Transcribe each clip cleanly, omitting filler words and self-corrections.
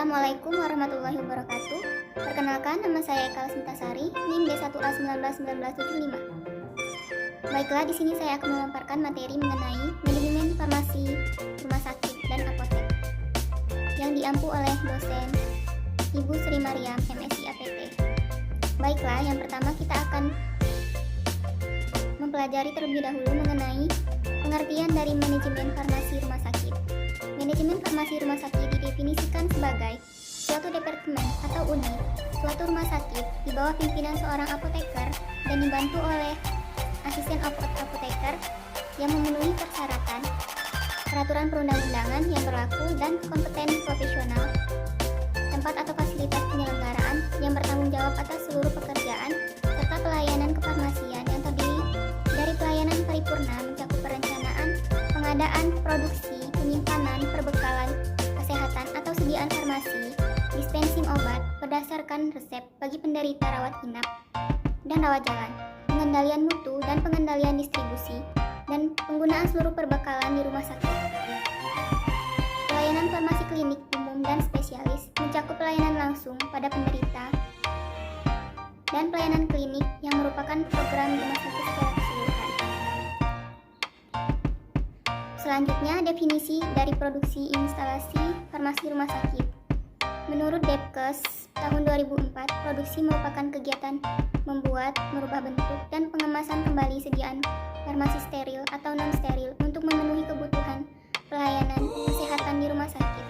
Assalamualaikum warahmatullahi wabarakatuh. Perkenalkan, nama saya Eka Sintasari, NIM D1A191975. Baiklah, di sini saya akan memaparkan materi mengenai manajemen farmasi, rumah sakit, dan apotek yang diampu oleh dosen Ibu Sri Mariam, MSI APT. Baiklah, yang pertama kita akan mempelajari terlebih dahulu mengenai pengertian dari manajemen farmasi rumah sakit. Manajemen farmasi rumah sakit didefinisikan sebagai suatu departemen atau unit suatu rumah sakit di bawah pimpinan seorang apoteker dan dibantu oleh asisten apoteker yang memenuhi persyaratan, peraturan perundang-undangan yang berlaku dan kompeten profesional, tempat atau fasilitas penyelenggaraan yang bertanggung jawab atas seluruh pekerjaan, serta pelayanan kefarmasian yang terdiri dari pelayanan paripurna mencakup perencanaan, pengadaan, produksi, penyimpanan, perbekalan, kesehatan atau sediaan farmasi, dispensing obat berdasarkan resep bagi penderita rawat inap dan rawat jalan, pengendalian mutu dan pengendalian distribusi, dan penggunaan seluruh perbekalan di rumah sakit. Pelayanan farmasi klinik umum dan spesialis mencakup pelayanan langsung pada penderita dan pelayanan klinik yang merupakan program rumah sakit secara keseluruhan. Selanjutnya, definisi dari produksi instalasi farmasi rumah sakit. Menurut Depkes tahun 2004, produksi merupakan kegiatan membuat, merubah bentuk, dan pengemasan kembali sediaan farmasi steril atau non-steril untuk memenuhi kebutuhan pelayanan kesehatan di rumah sakit.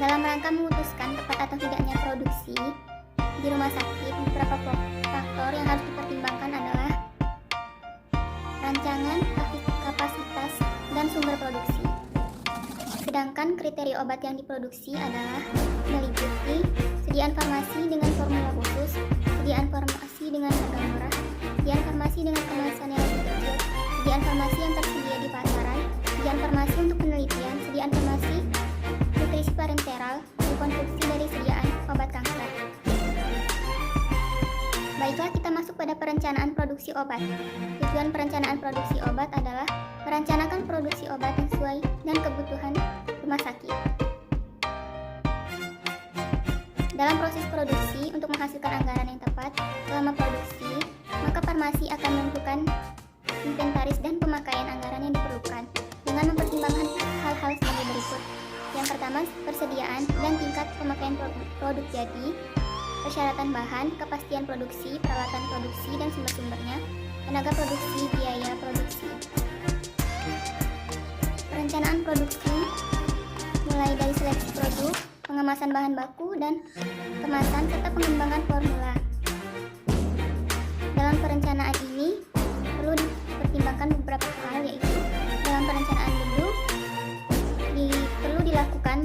Dalam rangka memutuskan tepat atau tidaknya produksi di rumah sakit, beberapa faktor yang harus dipertimbangkan adalah rancangan, kapasitas, dan sumber produksi. Sedangkan kriteria obat yang diproduksi adalah meliputi sediaan farmasi dengan formula khusus, sediaan farmasi dengan harga murah, sediaan farmasi dengan kemasan yang lebih kecil, sediaan farmasi yang tersedia di pasaran, sediaan farmasi untuk penelitian, sediaan farmasi nutrisi parenteral, dan konstruksi dari sediaan obat kanker. Baiklah, kita masuk pada perencanaan produksi obat. Tujuan perencanaan produksi obat adalah merencanakan produksi obat sesuai dengan kebutuhan rumah sakit. Dalam proses produksi, untuk menghasilkan anggaran yang tepat selama produksi, maka farmasi akan menentukan inventaris dan pemakaian anggaran yang diperlukan dengan mempertimbangkan hal-hal sebagai berikut. Yang pertama, persediaan dan tingkat pemakaian produk jadi, persyaratan bahan, kepastian produksi, peralatan produksi dan sumber-sumbernya, tenaga produksi, biaya produksi. Perencanaan produksi mulai dari seleksi produk, pengemasan bahan baku dan kemasan serta pengembangan formula. Dalam perencanaan ini perlu dipertimbangkan beberapa hal, yaitu dalam perencanaan gedung perlu dilakukan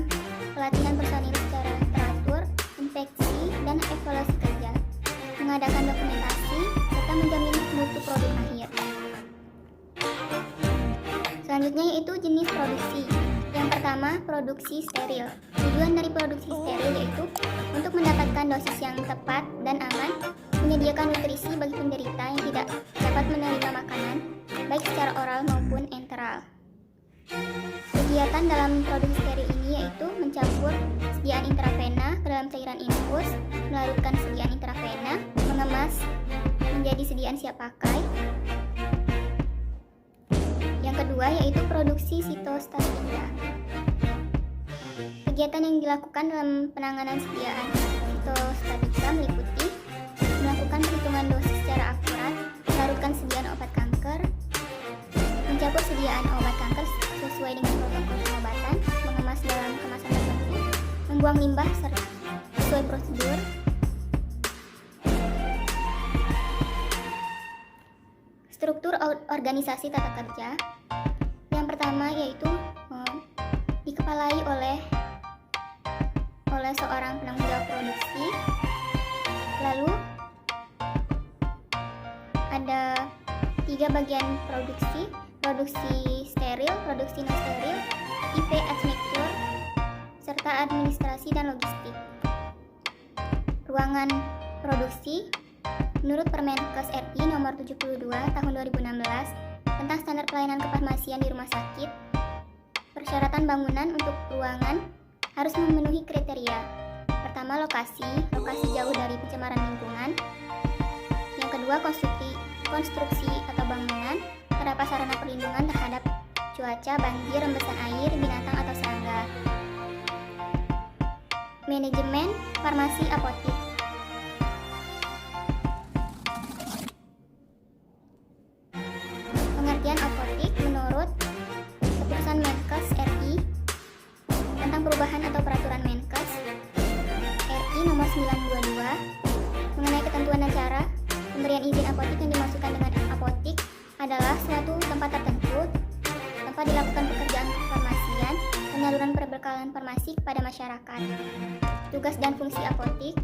pelatihan personil secara teratur, inspeksi dan evaluasi kerja, mengadakan dokumentasi serta menjamin mutu produk akhir. Selanjutnya yaitu jenis produksi. Yang pertama, produksi steril. Tujuan dari produksi steril yaitu untuk mendapatkan dosis yang tepat dan aman, menyediakan nutrisi bagi penderita yang tidak dapat menerima makanan, baik secara oral maupun enteral. Kegiatan dalam produksi steril ini yaitu mencampur sediaan intravena ke dalam cairan infus, melarutkan sediaan intravena, mengemas menjadi sediaan siap pakai. Yang kedua yaitu produksi sitostatika. Kegiatan yang dilakukan dalam penanganan sediaan sitostatika meliputi melakukan perhitungan dosis secara akurat, melarutkan sediaan obat kanker, mencampur sediaan obat kanker sesuai dengan protokol pengobatan, mengemas dalam kemasan tertentu, membuang limbah sesuai prosedur. Struktur organisasi tata kerja. Yang pertama yaitu dikepalai oleh seorang penanggung jawab produksi. Lalu ada 3 bagian produksi: produksi steril, produksi non steril, IP admixture, serta administrasi dan logistik. Ruangan produksi. Menurut Permenkes RI nomor 72 tahun 2016 tentang standar pelayanan kefarmasian di rumah sakit, Persyaratan bangunan untuk ruangan harus memenuhi kriteria. Pertama, lokasi jauh dari pencemaran lingkungan. Yang kedua, konstruksi atau bangunan terdapat sarana perlindungan terhadap cuaca, banjir, rembesan air, binatang atau serangga. Manajemen farmasi apotik. Pengertian apotik menurut Keputusan Menkes RI tentang perubahan atau peraturan Menkes RI nomor 922 mengenai ketentuan dan cara pemberian izin apotik. Yang dimaksudkan dengan apotik adalah suatu tempat tertentu tempat dilakukan pekerjaan kefarmasian, penyaluran perbekalan farmasi kepada masyarakat. Tugas dan fungsi apotik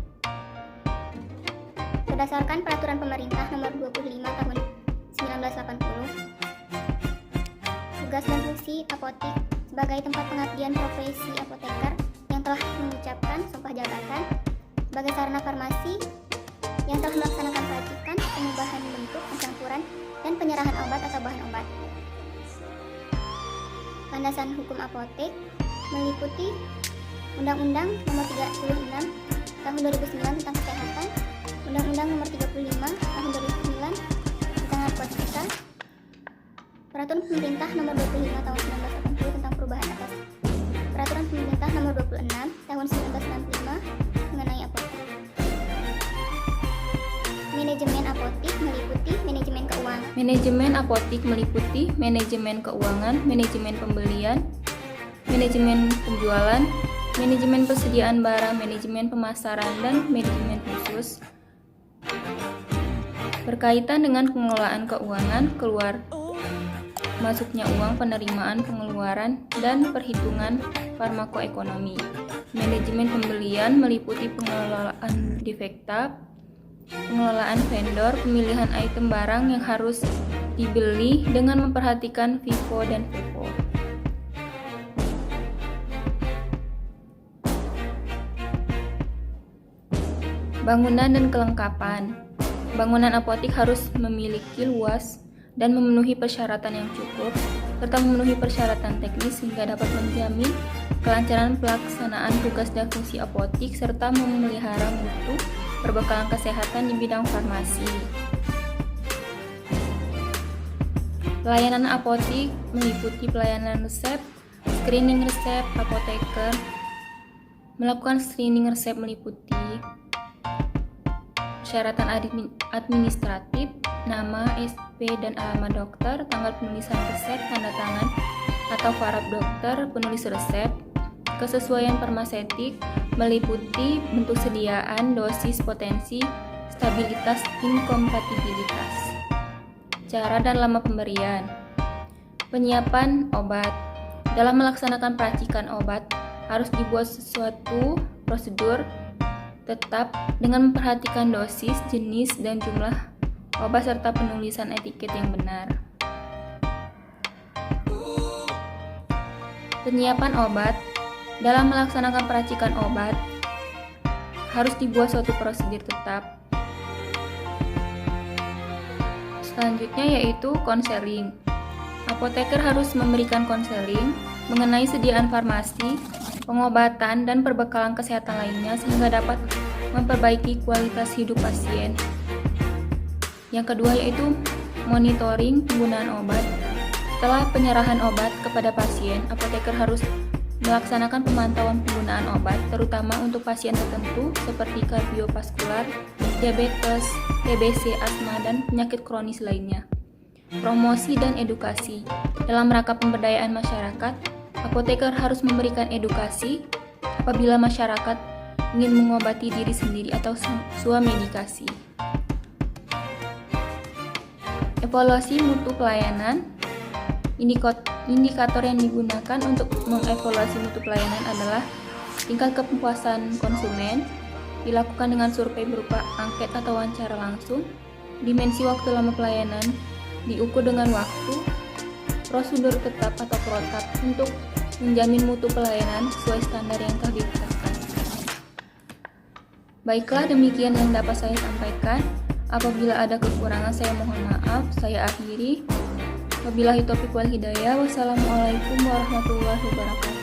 berdasarkan peraturan pemerintah nomor 25 tahun 1980. Tugas dan fungsi apotik sebagai tempat pengabdian profesi apoteker yang telah mengucapkan sumpah jabatan, sebagai sarana farmasi yang telah melaksanakan peracikan, pengubahan bentuk, pencampuran, dan penyerahan obat atau bahan obat. Landasan hukum apotek meliputi Undang-Undang Nomor 36 Tahun 2009 tentang Kesehatan, Undang-Undang Nomor 35 Tahun 2009 tentang Narkotika, Peraturan Pemerintah Nomor 25 Tahun 1980 tentang perubahan atas Peraturan Pemerintah Nomor 26 Tahun 1965 mengenai apotek. Manajemen apotik meliputi manajemen keuangan. Manajemen apotik meliputi manajemen keuangan, manajemen pembelian, manajemen penjualan, manajemen persediaan barang, manajemen pemasaran, dan manajemen khusus berkaitan dengan pengelolaan keuangan, keluar masuknya uang, penerimaan, pengeluaran, dan perhitungan farmakoekonomi. Manajemen pembelian meliputi pengelolaan defekta, pengelolaan vendor, pemilihan item barang yang harus dibeli dengan memperhatikan FIFO dan FIFO. Bangunan dan kelengkapan. Bangunan apotik harus memiliki luas dan memenuhi persyaratan yang cukup, serta memenuhi persyaratan teknis sehingga dapat menjamin kelancaran pelaksanaan tugas dan fungsi apotik serta memelihara mutu perbekalan kesehatan di bidang farmasi. Pelayanan apotik meliputi pelayanan resep, screening resep, apoteker melakukan screening resep meliputi persyaratan administratif, nama, SP, dan alamat dokter, tanggal penulisan resep, tanda tangan atau farap dokter penulis resep. Kesesuaian farmaseutik meliputi bentuk sediaan, dosis, potensi, stabilitas, inkompatibilitas. Cara dan lama pemberian. Penyiapan obat. Dalam melaksanakan peracikan obat, harus dibuat sesuatu prosedur tetap dengan memperhatikan dosis, jenis, dan jumlah obat serta penulisan etiket yang benar. Penyiapan obat. Dalam melaksanakan peracikan obat, harus dibuat suatu prosedur tetap. Selanjutnya yaitu konseling. Apoteker harus memberikan konseling mengenai sediaan farmasi, pengobatan, dan perbekalan kesehatan lainnya sehingga dapat memperbaiki kualitas hidup pasien. Yang kedua yaitu monitoring penggunaan obat. Setelah penyerahan obat kepada pasien, apoteker harus melaksanakan pemantauan penggunaan obat, terutama untuk pasien tertentu seperti kardiovaskular, diabetes, TBC, asma, dan penyakit kronis lainnya. Promosi dan edukasi. Dalam rangka pemberdayaan masyarakat, apoteker harus memberikan edukasi apabila masyarakat ingin mengobati diri sendiri atau swamedikasi. Evaluasi mutu pelayanan. Indikator yang digunakan untuk mengevaluasi mutu pelayanan adalah tingkat kepuasan konsumen, dilakukan dengan survei berupa angket atau wawancara langsung, dimensi waktu lama pelayanan, diukur dengan waktu, prosedur tetap atau protap untuk menjamin mutu pelayanan sesuai standar yang telah ditetapkan. Baiklah, demikian yang dapat saya sampaikan. Apabila ada kekurangan, saya mohon maaf. Saya akhiri. Wabillahi taufiq wal hidayah. Wassalamualaikum warahmatullahi wabarakatuh.